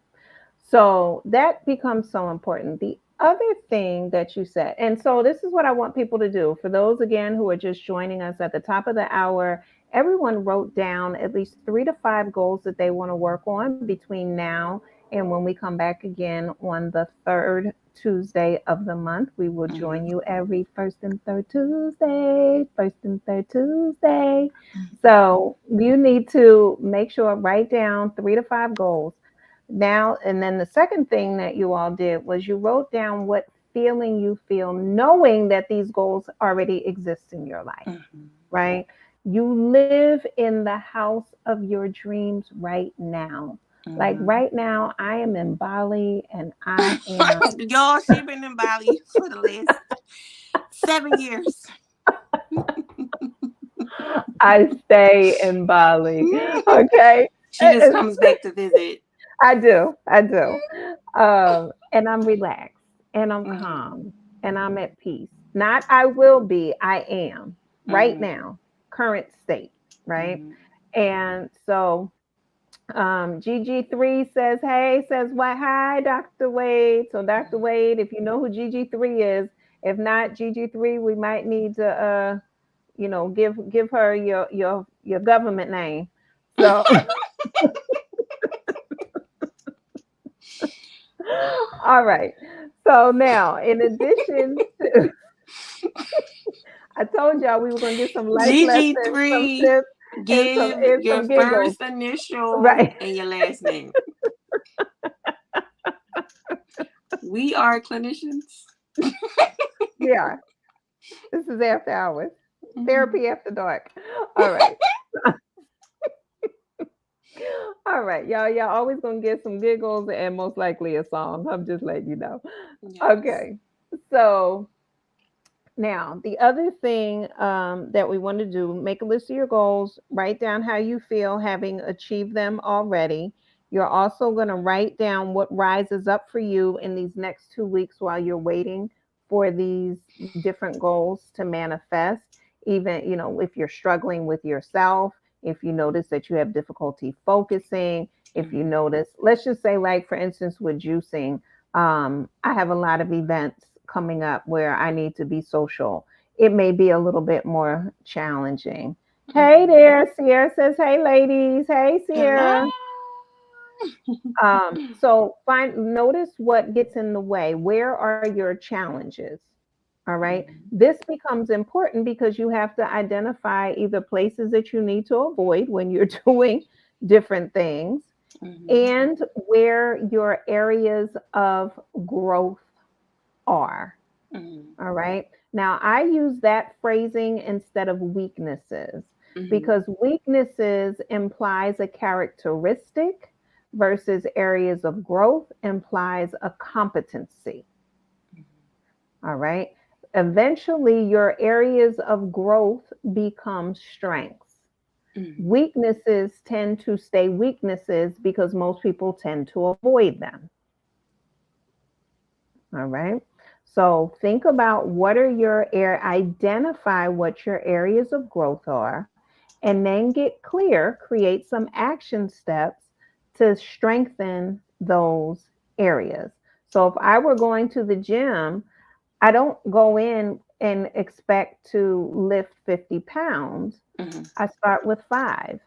So that becomes so important. The other thing that you said, and so this is what I want people to do. For those again who are just joining us at the top of the hour, everyone wrote down at least 3 to 5 goals that they want to work on between now and when we come back again on the third Tuesday of the month. We will join Mhm. you every first and third Tuesday, first and third Tuesday. So you need to make sure, write down 3 to 5 goals. Now, and then the second thing that you all did was you wrote down what feeling you feel knowing that these goals already exist in your life, Mhm. right? You live in the house of your dreams right now. Like Mhm. right now, I am in Bali and I am, Y'all, she been in Bali for the last 7 years. I stay in Bali. Okay. She just comes back to visit. I do. I do. And I'm relaxed and I'm Mhm. calm and I'm at peace. Not I will be, I am right Mhm. now, current state, right? Mhm. And so GG3 says, hey, says what? Hi, Dr. Wade. So, Dr. Wade, if you know who GG3 is, if not GG3, we might need to give her your government name. So all right. So now, in addition to, I told y'all we were gonna get some life lessons, some GG3, tips, give and your some giggles. first initial Right. and your last name. We are clinicians. We are. This is after hours. Mhm. Therapy after dark. All right. All right, y'all. Y'all always gonna get some giggles and most likely a song. I'm just letting you know. Yes. Okay. So now, the other thing that we want to do, make a list of your goals, write down how you feel having achieved them already. You're also going to write down what rises up for you in these next 2 weeks while you're waiting for these different goals to manifest. Even, if you're struggling with yourself, if you notice that you have difficulty focusing, if you Mhm. notice, let's just say, like, for instance, with juicing, I have a lot of events coming up where I need to be social. It may be a little bit more challenging. Hey Mhm. there, Sierra says, hey ladies. Hey Hello. Sierra. So notice what gets in the way. Where are your challenges? All right. Mhm. This becomes important because you have to identify either places that you need to avoid when you're doing different things Mhm. and where your areas of growth are. Mhm. All right. Now, I use that phrasing instead of weaknesses Mhm. because weaknesses implies a characteristic versus areas of growth implies a competency. All right. Eventually, your areas of growth become strengths. Mhm. Weaknesses tend to stay weaknesses because most people tend to avoid them. All right. So think about what are identify what your areas of growth are, and then get clear, create some action steps to strengthen those areas. So if I were going to the gym, I don't go in and expect to lift 50 pounds. Mhm. I start with 5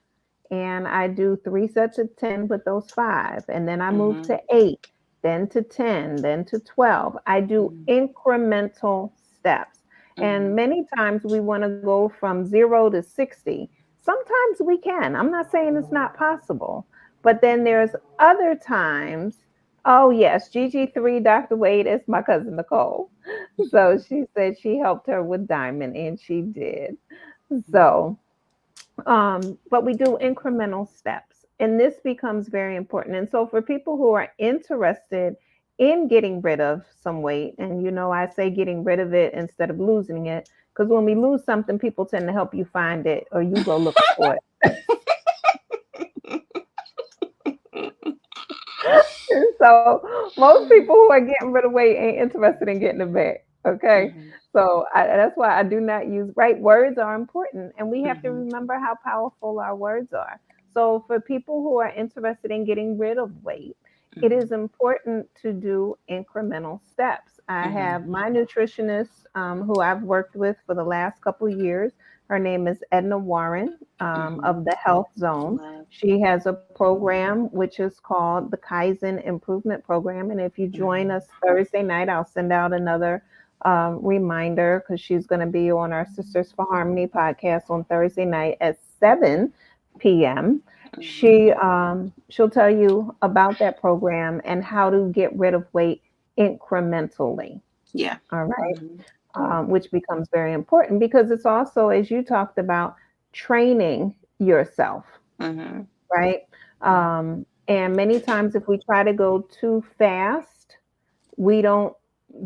and I do 3 sets of 10 with those 5. And then I move Mhm. to 8, then to 10, then to 12. I do Mhm. incremental steps. And Mhm. many times we want to go from 0 to 60. Sometimes we can. I'm not saying it's not possible. But then there's other times. Oh, yes, GG3, Dr. Wade is my cousin Nicole. So she said she helped her with Diamond, and she did. So, but we do incremental steps, and this becomes very important. And so, for people who are interested in getting rid of some weight, and I say getting rid of it instead of losing it, because when we lose something, people tend to help you find it, or you go looking for it. And so most people who are getting rid of weight ain't interested in getting it back. Okay. Mhm. So that's why I do not use right words are important. And we have to Mhm. remember how powerful our words are. So for people who are interested in getting rid of weight, it is Mhm. important to do incremental steps. I Mhm. have my nutritionist who I've worked with for the last couple of years. Her name is Edna Warren of the Mm-hmm. Health Zone. Love. She has a program which is called the Kaizen Improvement Program. And if you join Mm-hmm. us Thursday night, I'll send out another reminder because she's going to be on our Sisters for Harmony podcast on Thursday night at 7 p.m. Mm-hmm. She'll tell you about that program and how to get rid of weight incrementally. Yeah. All right. Mm-hmm. Which becomes very important because it's also, as you talked about, training yourself, Mm-hmm. right? And many times, if we try to go too fast, we don't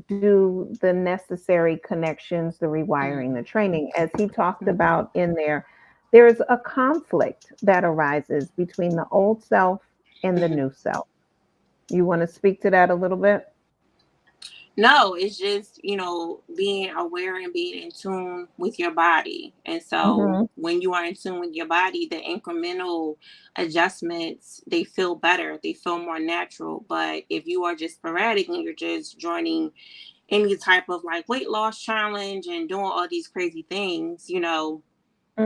do the necessary connections, the rewiring, the training. As he talked Mm-hmm. about in there, there's a conflict that arises between the old self and the Mm-hmm. new self. You want to speak to that a little bit? No, it's just, being aware and being in tune with your body. And so Mm-hmm. when you are in tune with your body, the incremental adjustments, they feel better. They feel more natural. But if you are just sporadic and you're just joining any type of like weight loss challenge and doing all these crazy things,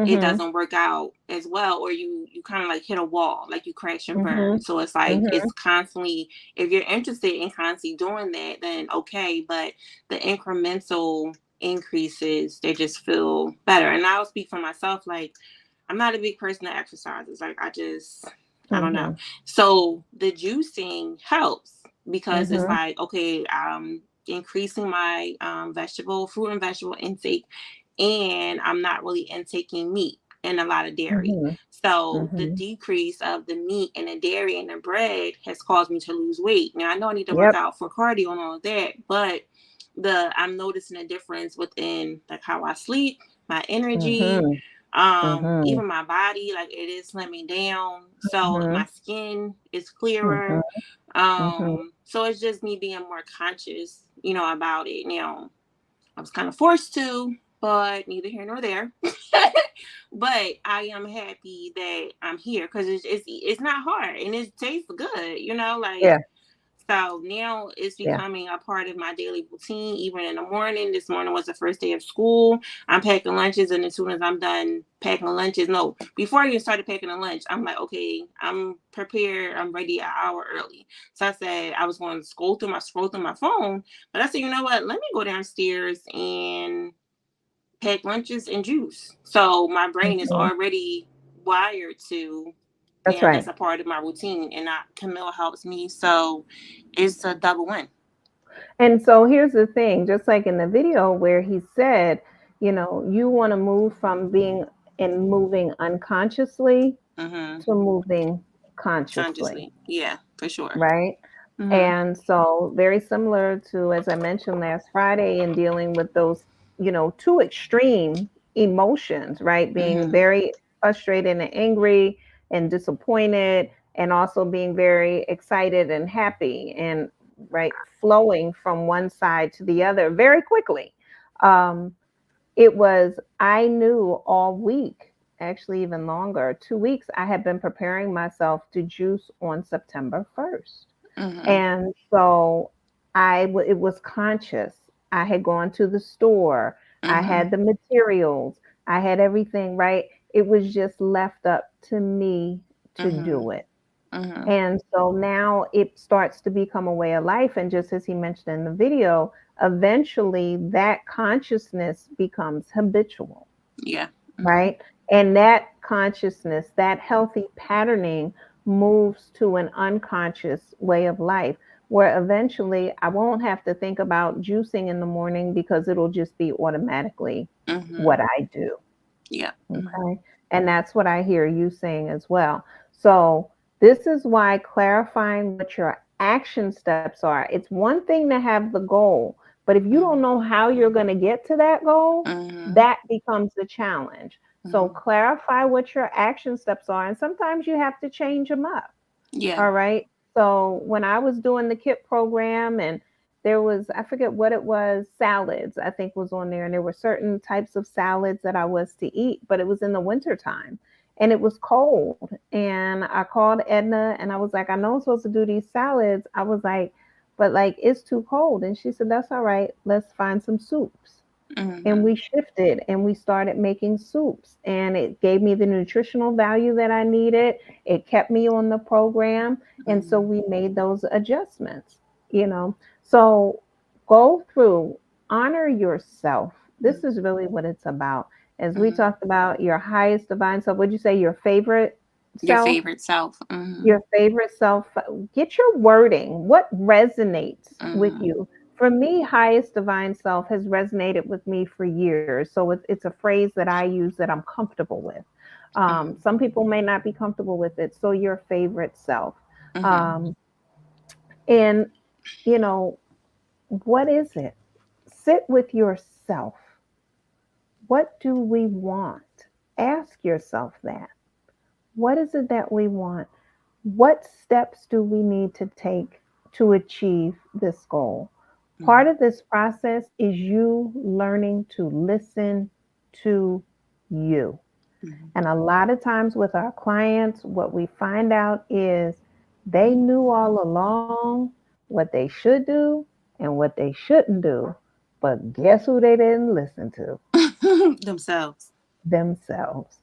it Mm-hmm. doesn't work out as well, or you kind of like hit a wall, like you crash and Mm-hmm. burn. So it's like Mm-hmm. it's constantly, if you're interested in constantly doing that, then okay, but the incremental increases, they just feel better. And I'll speak for myself, like I'm not a big person that exercises. Like I don't know. Mm-hmm. So the juicing helps because it's Mm-hmm. like, okay, I'm increasing my fruit and vegetable intake, and I'm not really intaking meat and a lot of dairy. Mhm, So the mhm. decrease of the meat and the dairy and the bread has caused me to lose weight. Now I know I need to work Yep. out for cardio and all of that, but I'm noticing a difference within like how I sleep, my energy, Mhm, mhm, even my body, like it is slimming down. So mhm, my skin is mhm, clearer. mhm, So it's just me being more conscious, about it. Now I was kind of forced to, but neither here nor there. But I am happy that I'm here because it's not hard and it tastes good, like. yeah, So now it's yeah, becoming a part of my daily routine, even in the morning. This morning was the first day of school. I'm packing lunches, and as soon as I'm done packing lunches, no, before I even started packing the lunch, I'm like, okay, I'm prepared. I'm ready an hour early. So I said I was going to scroll through my phone, but I said, you know what? Let me go downstairs and pack lunches and juice. So my brain is mhm. already wired to That's now that's right. a part of my routine, and Camille helps me. So it's a double win. And so here's the thing, just like in the video where he said, you want to move from being and moving unconsciously Mm-hmm. to moving consciously, Consciously. Yeah, for sure. right? Mm-hmm. And so very similar to, as I mentioned last Friday, in dealing with those, two extreme emotions, right? Being Mm-hmm. very frustrated and angry and disappointed, and also being very excited and happy, and right, flowing from one side to the other very quickly. Um, I knew all week, actually even longer, 2 weeks, I had been preparing myself to juice on September 1st. Mm-hmm. And so it was conscious. I had gone to the store. I Mm-hmm. had the materials. I had everything, right? It was just left up to me to Mm-hmm. do it. Mm-hmm. And so now it starts to become a way of life. And just as he mentioned in the video, eventually that consciousness becomes habitual, Yeah. Mm-hmm. right? And that consciousness, that healthy patterning moves to an unconscious way of life where eventually I won't have to think about juicing in the morning because it'll just be automatically Mm-hmm. what I do. Yeah. Mm-hmm. Okay. And that's what I hear you saying as well. So, this is why clarifying what your action steps are. It's one thing to have the goal, but if you don't know how you're going to get to that goal, Mm-hmm. that becomes the challenge. So, Mm-hmm. clarify what your action steps are. And sometimes you have to change them up. Yeah. All right. So when I was doing the KIT program, and there was, I forget what it was, salads, I think was on there. And there were certain types of salads that I was to eat, but it was in the winter time and it was cold. And I called Edna and I was like, I know I'm supposed to do these salads. I was like, but like it's too cold. And she said, that's all right. Let's find some soups. And Mm-hmm. we shifted and we started making soups, and it gave me the nutritional value that I needed. It kept me on the program. And so Mm-hmm. we made those adjustments, you know. So go through, honor yourself. This is really what it's about. As we Mm-hmm. talked about your highest divine self, would you say your favorite Your self? favorite self. Mm-hmm. Your favorite self, get your wording. What resonates with Mm-hmm. you? For me, highest divine self has resonated with me for years. So it's a phrase that I use that I'm comfortable with. Some people may not be comfortable with it. So your favorite self. Mm-hmm. Um, and, you know, what is it? Sit with yourself. What do we want? Ask yourself that. What is it that we want? What steps do we need to take to achieve this goal? Part of this process is you learning to listen to you. Mm-hmm. And a lot of times with our clients, what we find out is they knew all along what they should do and what they shouldn't do. But guess who they didn't listen to? Themselves. Themselves.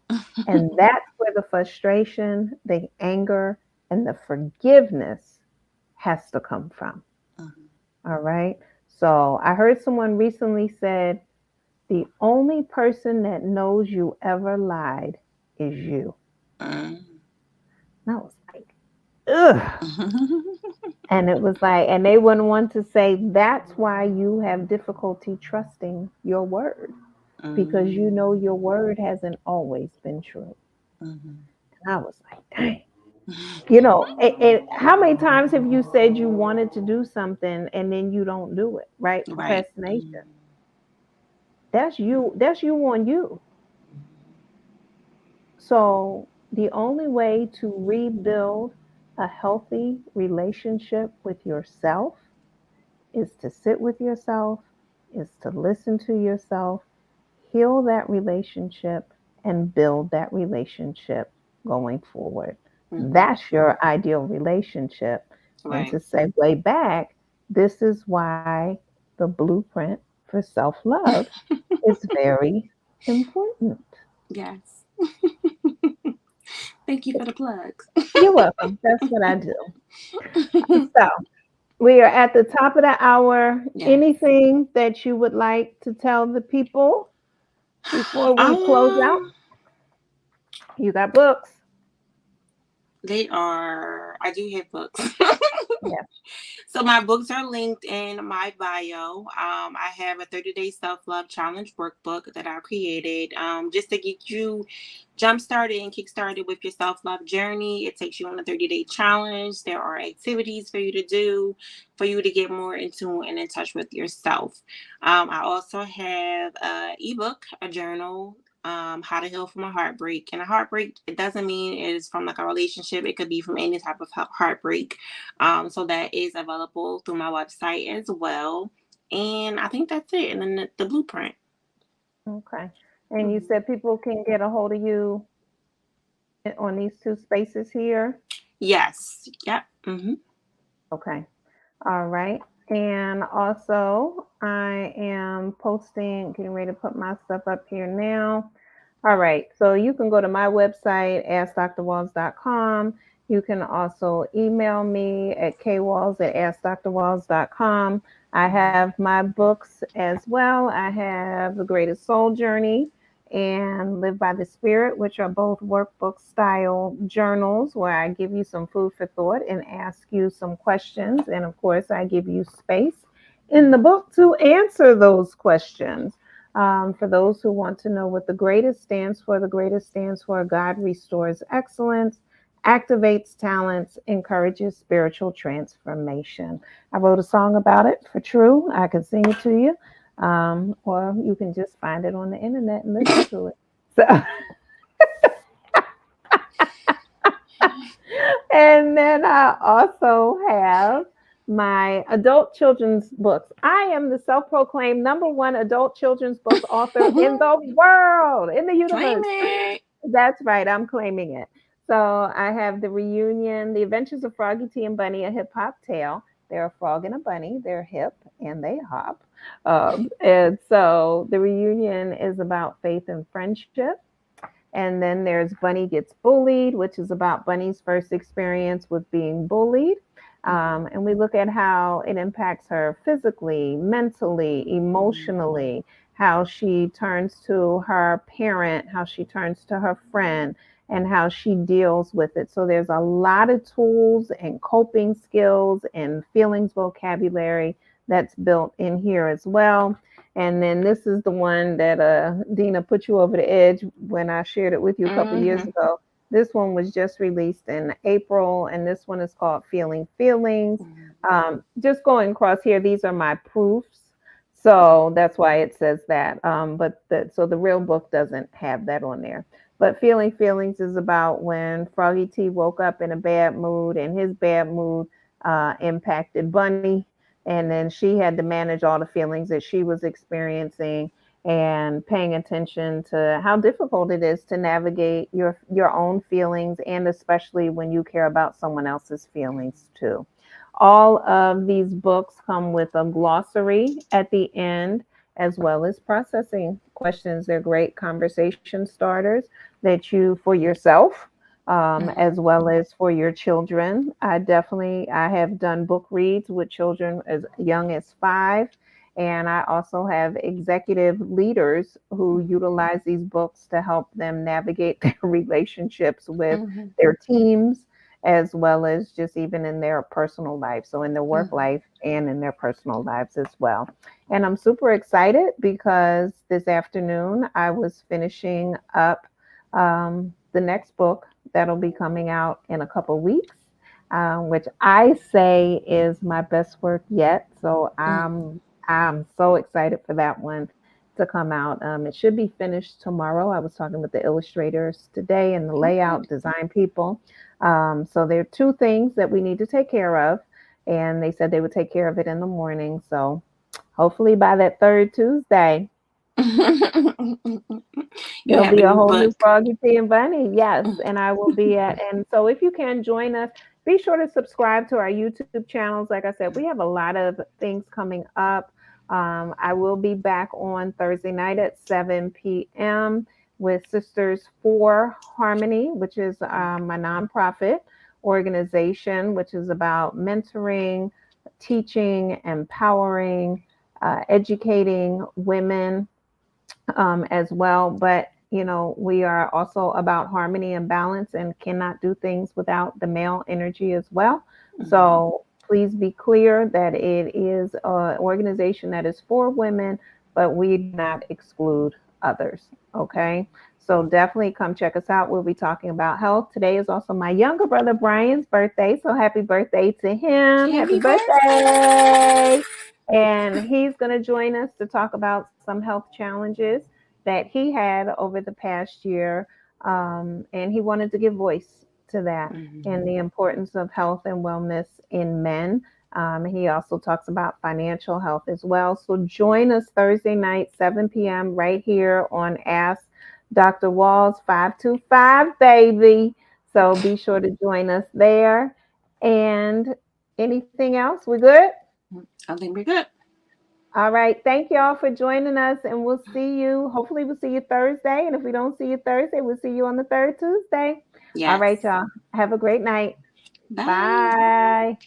And that's where the frustration, the anger, and the forgiveness has to come from. All right. So I heard someone recently said, the only person that knows you ever lied is you. Mm-hmm. And I was like, ugh. And it was like, and they wouldn't want to say that's why you have difficulty trusting your word, because you know your word hasn't always been true. Mm-hmm. And I was like, dang. You know, and how many times have you said you wanted to do something and then you don't do it, right? Right. Procrastination. That's you. That's you on you. So the only way to rebuild a healthy relationship with yourself is to sit with yourself, is to listen to yourself, heal that relationship, and build that relationship going forward. Mm-hmm. That's your ideal relationship. And Right. to segue back, this is why the blueprint for self love is very important. Yes. Thank you for the plugs. You're welcome. That's what I do. So, we are at the top of the hour. Yes. Anything that you would like to tell the people before we close out? Um, You got books. they are. I do have books. Yeah. So my books are linked in my bio. I have a 30-day self-love challenge workbook that I created just to get you jump started and kick started with your self-love journey. It takes you on a 30-day challenge. There are activities for you to do, for you to get more in tune and in touch with yourself. I also have a ebook, a journal, how to heal from a heartbreak. And a heartbreak, it doesn't mean it is from like a relationship. It could be from any type of heartbreak. So that is available through my website as well. And I think that's it. And then the blueprint. Okay. And you Mhm. said people can get a hold of you on these two spaces here. Yes. Yep. Mm-hmm. Okay. All right. And also, I am posting, getting ready to put my stuff up here now. All right. So you can go to my website, askdrwalls.com. You can also email me at kwalls at askdrwalls.com. I have my books as well. I have The Greatest Soul Journey and Live by the Spirit, which are both workbook style journals where I give you some food for thought and ask you some questions. And of course, I give you space in the book to answer those questions. For those who want to know what the greatest stands for God restores excellence, activates talents, encourages spiritual transformation. I wrote a song about it for True. I can sing it to you, or you can just find it on the internet and listen to it. So, and then I also have my adult children's books. I am the self proclaimed number one adult children's book author in the world, in the Claim universe. it. That's right. I'm claiming it. So I have The Reunion, The Adventures of Froggy T and Bunny, a hip hop tale. They're a frog and a bunny. They're hip and they hop. And so the reunion is about faith and friendship. And then there's Bunny Gets Bullied, which is about Bunny's first experience with being bullied. And we look at how it impacts her physically, mentally, emotionally, how she turns to her parent, how she turns to her friend, and how she deals with it. So there's a lot of tools and coping skills and feelings vocabulary that's built in here as well. And then this is the one that Dina put you over the edge when I shared it with you a couple of years ago. This one was just released in April, and this one is called Feeling Feelings. Just going across here, these are my proofs. So that's why it says that. So the real book doesn't have that on there. But Feeling Feelings is about when Froggy T woke up in a bad mood, and his bad mood impacted Bunny. And then she had to manage all the feelings that she was experiencing and paying attention to how difficult it is to navigate your own feelings, and especially when you care about someone else's feelings too. All of these books come with a glossary at the end, as well as processing questions. They're great conversation starters that you for yourself, as well as for your children. I have done book reads with children as young as 5. And I also have executive leaders who utilize these books to help them navigate their relationships with their teams, as well as just even in their personal life. So, in their work life and in their personal lives as well. And I'm super excited because this afternoon I was finishing up the next book that'll be coming out in a couple weeks, which I say is my best work yet. So I'm so excited for that one to come out. It should be finished tomorrow. I was talking with the illustrators today and the layout design people. So there are 2 things that we need to take care of, and they said they would take care of it in the morning. So hopefully by that third Tuesday, You there'll have be a a new whole new book. Froggy T and Bunny. Yes. And I will be at, and so if you can join us, be sure to subscribe to our YouTube channels. Like I said, we have a lot of things coming up. I will be back on Thursday night at 7 p.m. with Sisters for Harmony, which is my nonprofit organization, which is about mentoring, teaching, empowering, educating women as well. But, we are also about harmony and balance and cannot do things without the male energy as well. So please be clear that it is an organization that is for women, but we do not exclude others. Okay. So definitely come check us out. We'll be talking about health. Today is also my younger brother Brian's birthday. So happy birthday to him. Happy Happy birthday! birthday. And he's going to join us to talk about some health challenges that he had over the past year. And he wanted to give voice to that and the importance of health and wellness in men. He also talks about financial health as well. So join us Thursday night, 7 p.m., right here on Ask Dr. Walls 525, baby. So be sure to join us there. And anything else? We good? I think we're good. All right. Thank you all for joining us, and we'll see you. Hopefully, we'll see you Thursday. And if we don't see you Thursday, we'll see you on the third Tuesday. All Yes. right, y'all. Have a great night. Bye. Bye.